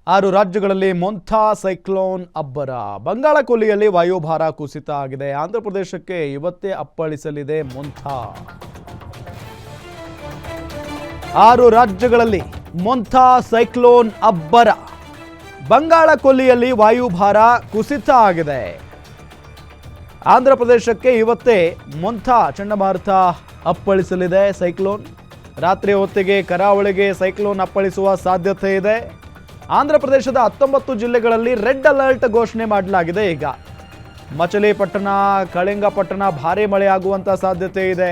6 ರಾಜ್ಯಗಳಲ್ಲಿ ಮೊಂಥಾ ಸೈಕ್ಲೋನ್ ಅಬ್ಬರ. ಬಂಗಾಳಕೊಲ್ಲಿಯಲ್ಲಿ ವಾಯುಭಾರ ಕುಸಿತ ಆಗಿದೆ. ಆಂಧ್ರ ಪ್ರದೇಶಕ್ಕೆ ಇವತ್ತೇ ಅಪ್ಪಳಿಸಲಿದೆ ಮೊಂಥಾ. 6 ರಾಜ್ಯಗಳಲ್ಲಿ ಮೊಂಥಾ ಸೈಕ್ಲೋನ್ ಅಬ್ಬರ. ಬಂಗಾಳಕೊಲ್ಲಿಯಲ್ಲಿ ವಾಯುಭಾರ ಕುಸಿತ ಆಗಿದೆ. ಆಂಧ್ರ ಪ್ರದೇಶಕ್ಕೆ ಇವತ್ತೇ ಮೊಂಥಾ ಚಂಡಮಾರುತ ಅಪ್ಪಳಿಸಲಿದೆ. ಸೈಕ್ಲೋನ್ ರಾತ್ರಿ ಹೊತ್ತಿಗೆ ಕರಾವಳಿಗೆ ಸೈಕ್ಲೋನ್ ಅಪ್ಪಳಿಸುವ ಸಾಧ್ಯತೆ ಇದೆ. ಆಂಧ್ರ ಪ್ರದೇಶದ 19 ಜಿಲ್ಲೆಗಳಲ್ಲಿ ರೆಡ್ ಅಲರ್ಟ್ ಘೋಷಣೆ ಮಾಡಲಾಗಿದೆ. ಈಗ ಮಚಲಿಪಟ್ಟಣ, ಕಳಿಂಗಪಟ್ಟಣ ಭಾರೀ ಮಳೆಯಾಗುವಂಥ ಸಾಧ್ಯತೆ ಇದೆ.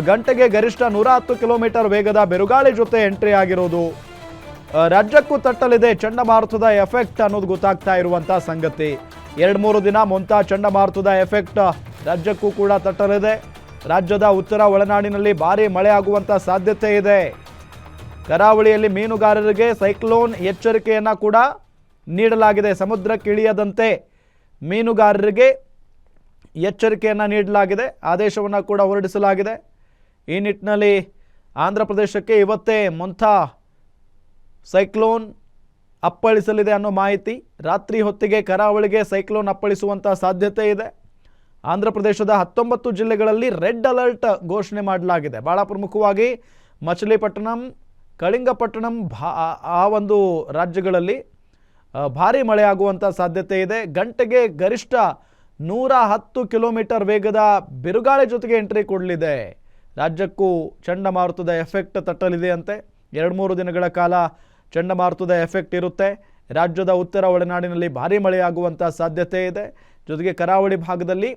ಗಂಟೆಗೆ ಗರಿಷ್ಠ 110 ಕಿಲೋಮೀಟರ್ ವೇಗದ ಬಿರುಗಾಳಿ ಜೊತೆ ಎಂಟ್ರಿ ಆಗಿರೋದು. ರಾಜ್ಯಕ್ಕೂ ತಟ್ಟಲಿದೆ ಚಂಡಮಾರುತದ ಎಫೆಕ್ಟ್ ಅನ್ನೋದು ಗೊತ್ತಾಗ್ತಾ ಇರುವಂಥ ಸಂಗತಿ. 2-3 ದಿನ ಮೊಂಥಾ ಚಂಡಮಾರುತದ ಎಫೆಕ್ಟ್ ರಾಜ್ಯಕ್ಕೂ ಕೂಡ ತಟ್ಟಲಿದೆ. ರಾಜ್ಯದ ಉತ್ತರ ಒಳನಾಡಿನಲ್ಲಿ ಭಾರೀ ಮಳೆ ಆಗುವಂಥ ಸಾಧ್ಯತೆ ಇದೆ. ಕರಾವಳಿಯಲ್ಲಿ ಮೀನುಗಾರರಿಗೆ ಸೈಕ್ಲೋನ್ ಎಚ್ಚರಿಕೆಯನ್ನು ಕೂಡ ನೀಡಲಾಗಿದೆ. ಸಮುದ್ರಕ್ಕೆ ಇಳಿಯದಂತೆ ಮೀನುಗಾರರಿಗೆ ಎಚ್ಚರಿಕೆಯನ್ನು ನೀಡಲಾಗಿದೆ. ಆದೇಶವನ್ನು ಕೂಡ ಹೊರಡಿಸಲಾಗಿದೆ. ಈ ನಿಟ್ಟಿನಲ್ಲಿ ಆಂಧ್ರ ಪ್ರದೇಶಕ್ಕೆ ಇವತ್ತೇ ಮೊಂಥಾ ಸೈಕ್ಲೋನ್ ಅಪ್ಪಳಿಸಲಿದೆ ಅನ್ನೋ ಮಾಹಿತಿ. ರಾತ್ರಿ ಹೊತ್ತಿಗೆ ಕರಾವಳಿಗೆ ಸೈಕ್ಲೋನ್ ಅಪ್ಪಳಿಸುವಂಥ ಸಾಧ್ಯತೆ ಇದೆ. ಆಂಧ್ರ ಪ್ರದೇಶದ 19 ಜಿಲ್ಲೆಗಳಲ್ಲಿ ರೆಡ್ ಅಲರ್ಟ್ ಘೋಷಣೆ ಮಾಡಲಾಗಿದೆ. ಭಾಳ ಪ್ರಮುಖವಾಗಿ ಮಚಲಿಪಟ್ಟಣಂ, ಕಳಿಂಗಪಟ್ಟಣಂ ಆ ಒಂದು ರಾಜ್ಯಗಳಲ್ಲಿ ಭಾರೀ ಮಳೆ ಆಗುವಂಥ ಸಾಧ್ಯತೆ ಇದೆ. ಗಂಟೆಗೆ ಗರಿಷ್ಠ 110 ಕಿಲೋಮೀಟರ್ ವೇಗದ ಬಿರುಗಾಳಿ ಜೊತೆಗೆ ಎಂಟ್ರಿ ಕೊಡಲಿದೆ. ರಾಜ್ಯಕ್ಕೂ ಚಂಡಮಾರುತದ ಎಫೆಕ್ಟ್ ತಟ್ಟಲಿದೆ ಅಂತೆ. 2-3 ದಿನಗಳ ಕಾಲ ಚಂಡಮಾರುತದ ಎಫೆಕ್ಟ್ ಇರುತ್ತೆ. ರಾಜ್ಯದ ಉತ್ತರ ಒಳನಾಡಿನಲ್ಲಿ ಭಾರೀ ಮಳೆಯಾಗುವಂಥ ಸಾಧ್ಯತೆ ಇದೆ. ಜೊತೆಗೆ ಕರಾವಳಿ ಭಾಗದಲ್ಲಿ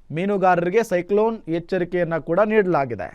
ಮೀನುಗಾರರಿಗೆ ಸೈಕ್ಲೋನ್ ಎಚ್ಚರಿಕೆಯನ್ನು ಕೂಡ ನೀಡಲಾಗಿದೆ.